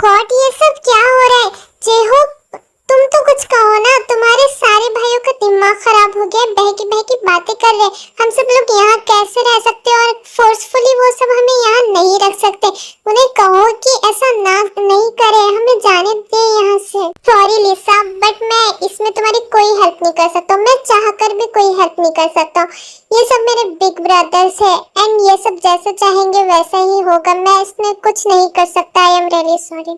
God, ये सब क्या हो रहा है? जेहो, तुम तो कुछ कहो ना। तुम्हारे सारे भाइयों का दिमाग खराब हो गया। बहकी बहकी बातें कर रहे। हम सब लोग यहाँ कैसे रह सकते और फोर्सफुली वो सब हमें यहाँ नहीं रख सकते। उन्हें कहो कि ऐसा ना नहीं करे, हमें जाने दे यहाँ से। सॉरी लिसा, बट मैं इसमें तुम्हारी कोई हेल्प नहीं कर सकता। मैं चाहकर भी कोई हेल्प नहीं कर सकता। ये सब मेरे बिग ब्रदर्स है एंड ये सब जैसा चाहेंगे वैसा ही होगा। मैं इसमें कुछ नहीं कर सकता। I am really sorry.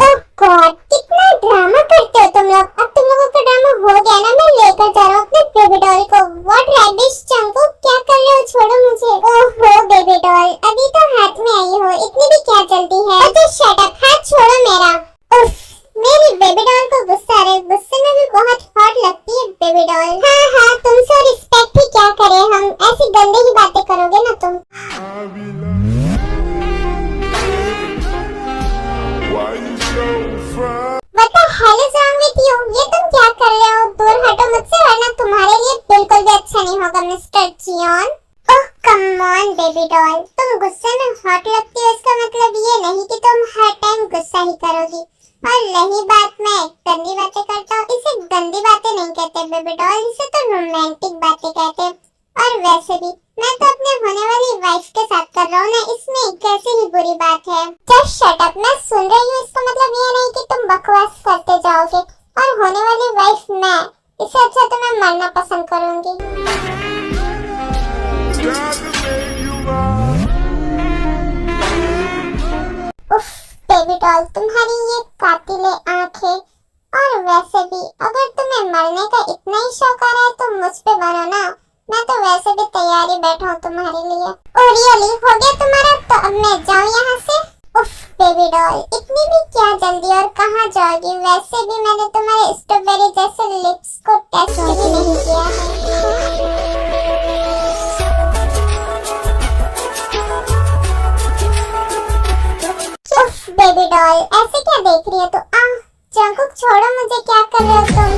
Oh God, कितना ड्रामा करते हो तुम लोग। अब तुम लोगों का ड्रामा हो गया ना। मैं लेकर जा रहा हूँ अपने बेबी डॉल को। व्हाट रैबिश चंको, क्या कर रहे हो? छोड़ो मुझे। ओहो बेबी डॉल, अभी तो हाथ में आई हो, इतनी भी क्या जल्दी है? अच्छा शट अप, हाथ छोड़ो मेरा। उफ, मेरी बेबी डॉल को गुस्सा आ रहा है। गुस्से में भी बहुत हॉट लगती है बेबी डॉल। हाँ हाँ, तुमसे रिस्पेक्ट ही क्या करें हम, ऐसी गंदी ही बातें करोगे ना तुम। हेलो सॉन्ग विद यू, ये तुम क्या कर रहे हो? दूर हटो मुझसे वरना तुम्हारे लिए बिल्कुल भी अच्छा नहीं होगा mister Jeon. Oh come on baby doll, तुम गुस्से में हॉट लगती हो इसका मतलब ये नहीं कि तुम हर टाइम गुस्सा ही करोगी। और रही बात मैं गंदी बातें करता हूँ, इसे गंदी बातें नहीं कहते बेबी डॉल, इसे तो रोमांटिक बातें कहते हैं। और वैसे भी मैं तो अपने होने वाली वाइफ के साथ कर रहा हूँ ना, इसमें कैसे ही बुरी बात है। जस्ट शट अप, मैं सुन रही हूँ। इसका मतलब ये नहीं कि तुम बकवास करते जाओगे। और होने वाली वाइफ मैं, इससे अच्छा तो मैं मरना पसंद करूंगी। उफ बेबी डॉल, तुम्हारी ये कातिले आंखें। और वैसे भी अगर तुम्हें मरने का इतना ही शौक आ रहा है तो मुझ पे बनो ना। मैं तो वैसे भी तैयारी बैठा हूँ तुम्हारे लिए। ओ रियली, हो गया तुम्हारा? तो अब मैं जाऊँ यहाँ से? उफ बेबी डॉल, इतनी भी क्या जल्दी और कहाँ जाओगी? वैसे भी मैंने तुम्हारे स्ट्रॉबेरी जैसे लिप्स को टेस्ट भी नहीं किया है। उफ बेबी डॉल, ऐसे क्या देख रही हो तू? जंकुक छोड़ो मुझे, क्या कर रहे हो तुम?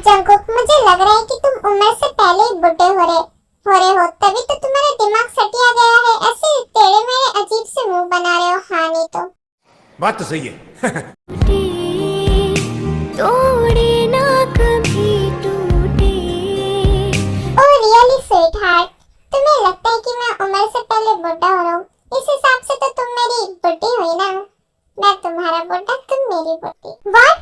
जंकुक, मुझे लग रहा है कि तुम उम्र से पहले ही बुढ़े हो रहे हो, तभी तो तुम्हारा दिमाग सटिया गया है। ऐसे टेढ़े मेढ़े अजीब से मुंह बना रहे हो। हाँ नहीं तो बात तो सही है। तोड़े ना कभी टूटे। ओह रियली स्वीट हार्ट, तुम्हें लगता है कि मैं उम्र से पहले बुढ़ा हो रहा हूँ? इस हिसाब से तो तुम मेरी बुढ़ी हुई ना। मैं तुम्हारा बुढ़ा, तुम मेरी बुढ़ी। व्हाट?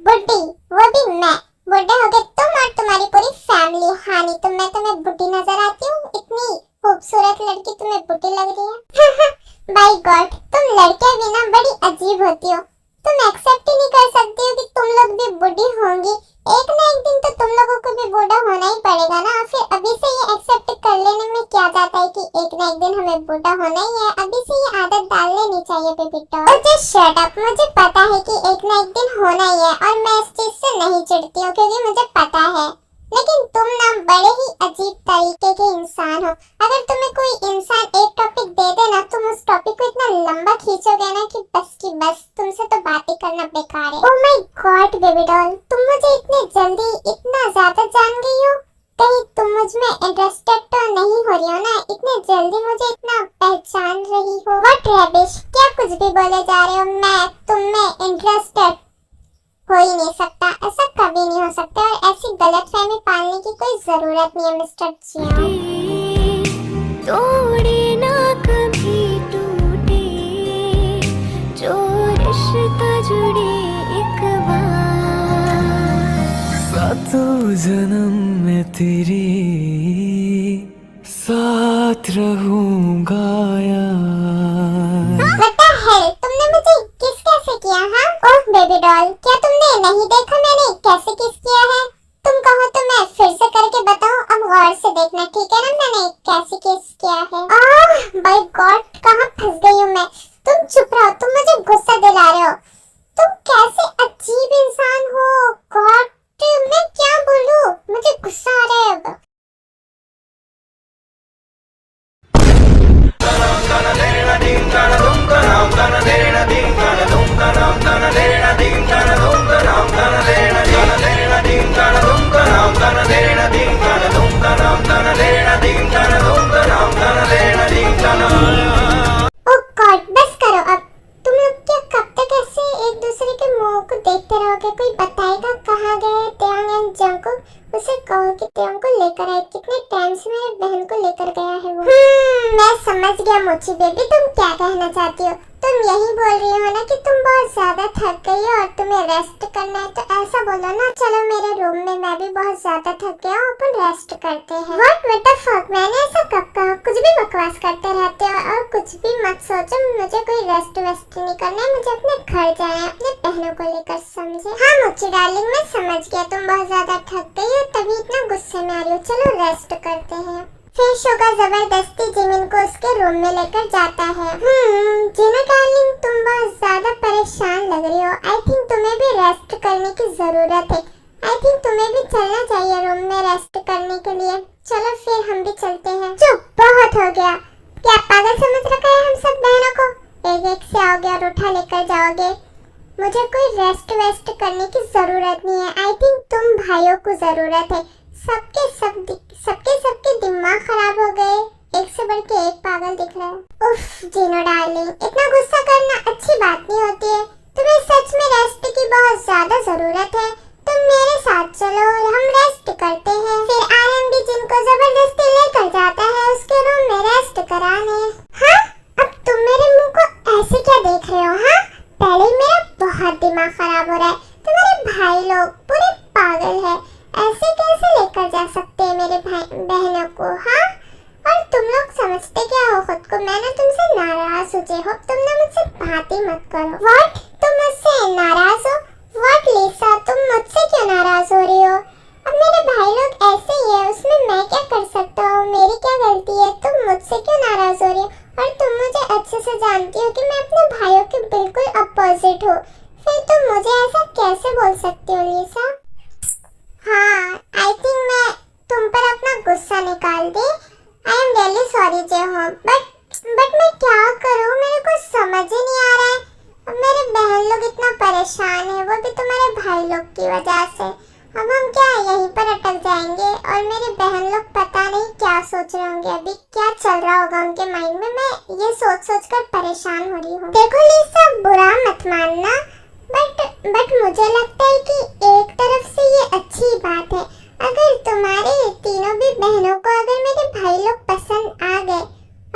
बुढ़ी? वो भी मैं? बुढ़े हो गए तुम और तुम्हारी पूरी फैमिली। हाँ नहीं तो मैं तुम्हें बुढ़ी नजर आती हूँ? इतनी खूबसूरत लड़की तुम्हें बुढ़ी लग रही है? बाय गॉड, तुम लड़कियां भी ना बड़ी अजीब होती हो। तुम एक्सेप्ट ही नहीं कर सकती हो कि तुम लोग भी बुढ़ी होंगी। एक ना एक दिन तो तुम लोगों को भी बूढ़ा होना ही पड़ेगा ना। फिर अभी से ये एक्सेप्ट कर लेने में क्या जाता है कि एक ना एक दिन हमें बूढ़ा होना ही है। अभी से ये आदत डाल लेनी चाहिए baby doll. Just shut up, मुझे पता है कि एक ना एक दिन होना ही है और मैं इस चीज से नहीं चिढ़ती हूँ क्योंकि मुझे पता है। लेकिन तुम ना बड़े ही अजीब तरीके के इंसान हो। अगर तुम्हें कोई इंसान एक टॉपिक दे दे ना, तुम उस टॉपिक को इतना लंबा खींचोगे ना कि बस की बस। तुमसे तो बातें करना बेकार है। Oh my God baby doll, तुम मुझे इतने जल्दी इतना ज्यादा जान गई हो। कहीं तुम मुझ में इंटरेस्टेड तो नहीं हो रही हो ना? इतने जल्दी मुझे इतना पहचान रही हो? व्हाट रैबिश, क्या कुछ भी बोले जा रहे हो? मैं तुम में इंटरेस्टेड हो ही नहीं सकता। ऐसा कभी नहीं हो सकता और ऐसी गलतफहमी पालने की कोई जरूरत नहीं है मिस्टर जियोन। तोड़े ना कभी जन्म में तेरी साथ रहूंगा यार। What the hell? तुमने मुझे किस कैसे किया हाँ? ओह बेबी डॉल, क्या तुमने नहीं देखा मैंने कैसे किस किया है? तुम कहो तो मैं फिर से करके बताऊं, अब गौर से देखना ठीक है ना मैंने कैसे किस किया है। आह बाय गॉड, कहाँ फंस गई हूँ मैं। तुम चुप रहो, तुम मुझे गुस्सा दिला रहे हो। तुम कैसे अजीब इंसान हो। गॉड मैं क्या बोलूं, मुझे गुस्सा आ रहा है अब। ओह गॉड बस करो अब। तुम लोग क्या कब तक ऐसे एक दूसरे के मुंह को देखते रहोगे? कोई बताएगा कहाँ गए त्यांग एंड जंकुक? उसे कहो कि त्यांग को लेकर आए, कितने टाइम से मेरे बहन को लेकर गया है वो। मैं समझ गया मोची बेबी, तुम क्या कहना चाहती हो। तुम यही बोल रही हो ना कि तुम बहुत ज्यादा थक गई हो और तुम्हें रेस्ट करना है, तो ऐसा बोलो ना, चलो मेरे रूम में, मैं भी बहुत ज्यादा थक गया हूँ, अपन रेस्ट करते हैं। व्हाट द फक, मैंने ऐसा कब कहा? कुछ भी बकवास करते रहते हो और कुछ भी मत सोचो। मुझे कोई रेस्ट वेस्ट नहीं करना है, मुझे अपने घर जाना है अपने बहनों को लेकर, समझे? हाँ मोची डार्लिंग मैं समझ गया, तुम बहुत ज्यादा थक गई हो तभी इतना गुस्से में आ रही हो। चलो रेस्ट करते हैं। फिर शोगा जबरदस्ती जिमिन को उसके रूम में लेकर जाता है। जिना डार्लिंग तुम बहुत ज्यादा परेशान लग रही हो। आई थिंक तुम्हें भी रेस्ट करने की जरूरत है। आई थिंक तुम्हें भी चलना चाहिए रूम में रेस्ट करने के लिए। चलो फिर हम भी चलते हैं। चुप, बहुत हो गया। क्या पागल समझ रखा है हम सब बहनों को? एक एक से आओगे और उठा लेकर जाओगे। मुझे कोई रेस्ट वेस्ट करने की जरूरत नहीं है। आई थिंक तुम भाइयों को जरूरत है। सबके दिमाग खराब हो गए, एक से बढ़ के एक पागल दिख रहा है। उफ जीनो डार्लिंग, इतना गुस्सा करना अच्छी बात नहीं होती है। तुम्हें सच में रेस्ट की बहुत ज्यादा जरूरत है। तुम मेरे साथ चलो और हम रेस्ट करते हैं। फिर आनंद भी जिनको जबरदस्ती लेकर जाता है उसके रूम में रेस्ट कराने। हाँ अब तुम मेरे मुंह को ऐसे क्या देख रहे हो? हाँ पहले ही मेरा बहुत दिमाग खराब हो रहा है। तुम्हारे भाई लोग पूरे पागल है, ऐसे कैसे लेकर जा सकते हैं मेरे बहनों को? हाँ और तुम लोग समझते क्या हो खुद को? मैं ना तुमसे नाराज हो गई हूँ, तुम ना मुझसे बात ही मत करो। व्हाट, तुम मुझसे नाराज हो? व्हाट लिसा, तुम मुझसे क्यों नाराज हो रही हो? अब मेरे भाई लोग ऐसे ही है, उसमें मैं क्या कर सकता हूँ? मेरी क्या गलती है? तुम मुझसे क्यों नाराज हो रही हो? और तुम मुझे अच्छे से जानती हो कि मैं अपने भाइयों के बिल्कुल अपोजिट हूँ, फिर तुम मुझे ऐसा कैसे बोल सकती हो लिसा? हाँ आई थिंक मैं तुम पर अपना गुस्सा निकाल दी। आई एम रियली सॉरी जेहो, बट मैं क्या करूँ, मेरे को समझ ही नहीं आ रहा है। अब मेरे बहन लोग इतना परेशान है, वो भी तुम्हारे भाई लोग की वजह से। अब हम क्या यहीं पर अटक जाएंगे और मेरे बहन लोग पता नहीं क्या सोच रहे होंगे, अभी क्या चल रहा होगा उनके माइंड में। मैं ये सोच कर परेशान हो रही हूँ। देखो लिसा, बुरा मत मानना, बट मुझे लगता है कि एक तरफ से ये अच्छी बात है। अगर तुम्हारे तीनों भी बहनों को अगर मेरे भाई लोग पसंद आ गए,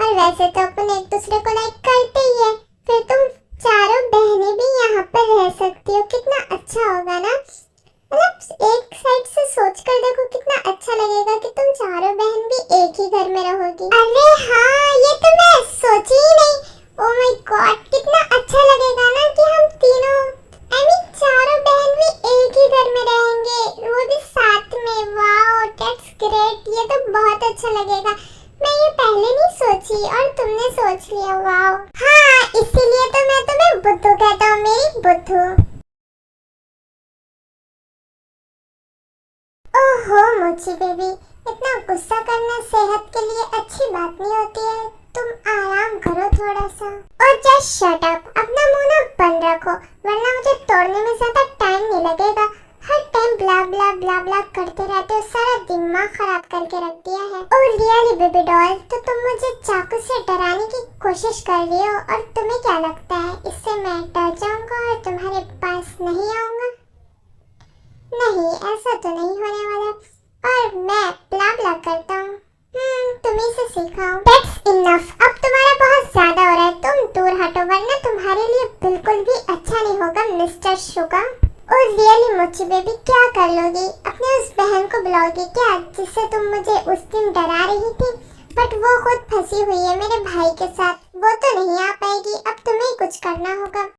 और वैसे तो अपन एक दूसरे को लाइक करते ही है, फिर तुम चारों बहनें भी यहाँ पर रह सकती हो। कितना अच्छा होगा ना? मतलब एक साइड से सोच कर देखो कितना अच्छा लगेगा कि तुम चारों बहन भी एक ही घर में रहोगी। अरे हाँ, ये तो मैं सोची ही नहीं। ओह माय गॉड, कितना अच्छा लगेगा ना कि हम तीनों चारों बहन भी एक ही घर में रहेंगे, वो भी साथ में। वाओ दैट्स ग्रेट, ये तो बहुत अच्छा लगेगा। मैं ये पहले नहीं सोची और तुमने सोच लिया, वाओ। हाँ इसीलिए तो मैं तुम्हें बुद्धू कहता हूँ, मेरी बुद्धू। ओहो मोची बेबी, इतना गुस्सा करना सेहत के लिए अच्छी बात नहीं होती है। तुम आराम करो थोड़ा सा। और जस्ट शट अप, अपना मुंह ना बंद रखो, वरना मुझे तोड़ने में ज्यादा टाइम नहीं लगेगा। हर टाइम ब्ला ब्ला ब्ला ब्ला करते रहते हो, सारा दिमाग खराब करके रख दिया है। और रियली बेबी डॉल, तो तुम मुझे चाकू से डराने की कोशिश कर रही हो, और तुम्हें क्या लगता है इससे मैं डर जाऊंगा और तुम्हारे पास नहीं आऊंगा? नहीं, ऐसा तो नहीं होने वाला। और मैं ब्ला ब्ला करता हूँ, तुम्ही से सीखा हूँ। That's enough, अब तुम्हारा बहुत ज्यादा हो रहा है, तुम दूर हटो वरना तुम्हारे लिए बिल्कुल भी अच्छा नहीं होगा मिस्टर शुगा। और रियली मोची बेबी, क्या कर लोगी? अपने उस बहन को बुलाओगी क्या जिससे तुम मुझे उस दिन डरा रही थी? बट वो खुद फंसी हुई है मेरे भाई के साथ, वो तो नहीं आ पाएगी। अब तुम्हें कुछ करना होगा।